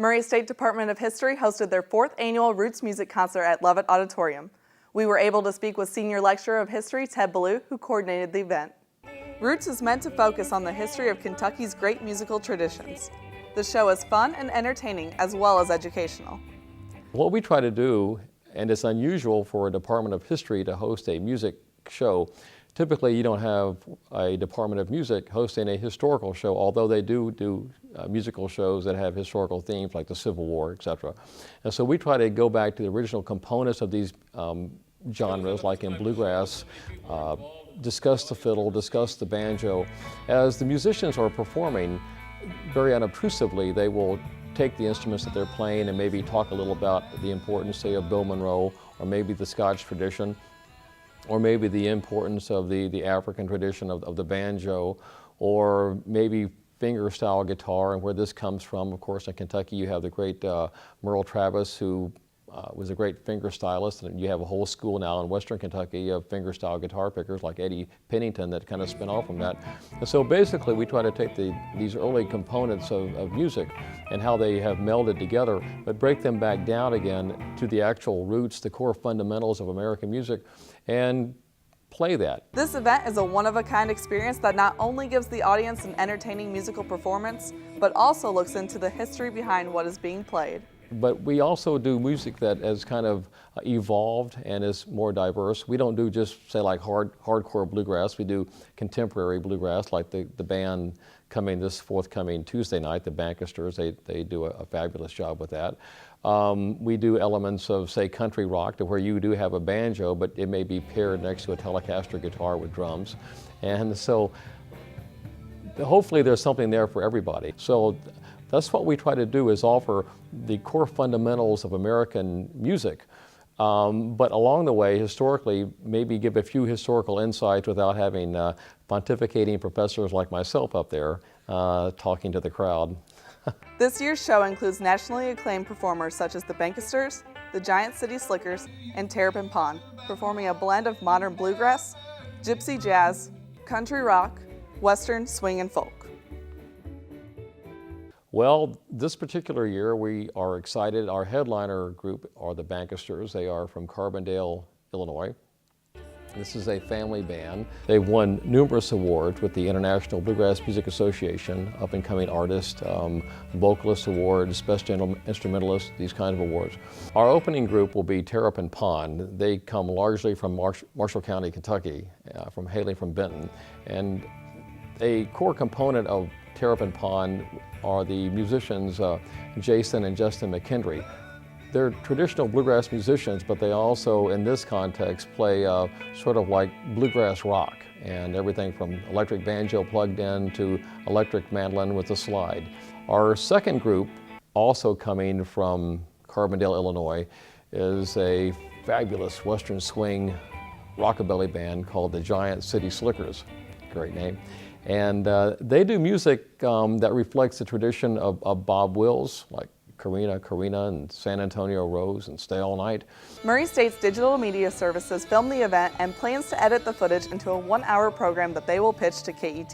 Murray State Department of History hosted their 4th annual Roots Music Concert at Lovett Auditorium. We were able to speak with Senior Lecturer of History Ted Ballou, who coordinated the event. Roots is meant to focus on the history of Kentucky's great musical traditions. The show is fun and entertaining as well as educational. What we try to do, and it's unusual for a Department of History to host a music show. Typically, you don't have a Department of Music hosting a historical show, although they do musical shows that have historical themes like the Civil War, etc. And so we try to go back to the original components of these genres, like in bluegrass, discuss the fiddle, discuss the banjo. As the musicians are performing, very unobtrusively, they will take the instruments that they're playing and maybe talk a little about the importance, say, of Bill Monroe, or maybe the Scotch tradition, or maybe the importance of the African tradition of the banjo, or maybe finger-style guitar and where this comes from. Of course, in Kentucky, you have the great Merle Travis, who was a great finger stylist, and you have a whole school now in Western Kentucky of finger-style guitar pickers like Eddie Pennington that kind of spin off from that. And so basically, we try to take these early components of music and how they have melded together, but break them back down again to the actual roots, the core fundamentals of American music, and play that. This event is a one-of-a-kind experience that not only gives the audience an entertaining musical performance, but also looks into the history behind what is being played. But we also do music that has kind of evolved and is more diverse. We don't do just, say, like hardcore bluegrass. We do contemporary bluegrass, like the band coming this forthcoming Tuesday night, the Bankisters. They do a fabulous job with that. We do elements of, say, country rock, to where you do have a banjo, but it may be paired next to a Telecaster guitar with drums. And so hopefully there's something there for everybody. So that's what we try to do, is offer the core fundamentals of American music, but along the way, historically, maybe give a few historical insights without having pontificating professors like myself up there talking to the crowd. This year's show includes nationally acclaimed performers such as the Bankisters, the Giant City Slickers, and Terrapin Pond, performing a blend of modern bluegrass, gypsy jazz, country rock, western, swing, and folk. Well, this particular year we are excited. Our headliner group are the Bankisters. They are from Carbondale, Illinois. This is a family band. They've won numerous awards with the International Bluegrass Music Association, up-and-coming artist, vocalist awards, best instrumentalist, these kinds of awards. Our opening group will be Terrapin Pond. They come largely from Marshall County, Kentucky, hailing from Benton. And a core component of Terrapin Pond are the musicians Jason and Justin McKendry. They're traditional bluegrass musicians, but they also, in this context, play sort of like bluegrass rock, and everything from electric banjo plugged in to electric mandolin with a slide. Our second group, also coming from Carbondale, Illinois, is a fabulous western swing rockabilly band called the Giant City Slickers. Great name. And they do music that reflects the tradition of Bob Wills, like Carina and San Antonio Rose and Stay All Night. Murray State's Digital Media Services filmed the event and plans to edit the footage into a 1-hour program that they will pitch to KET.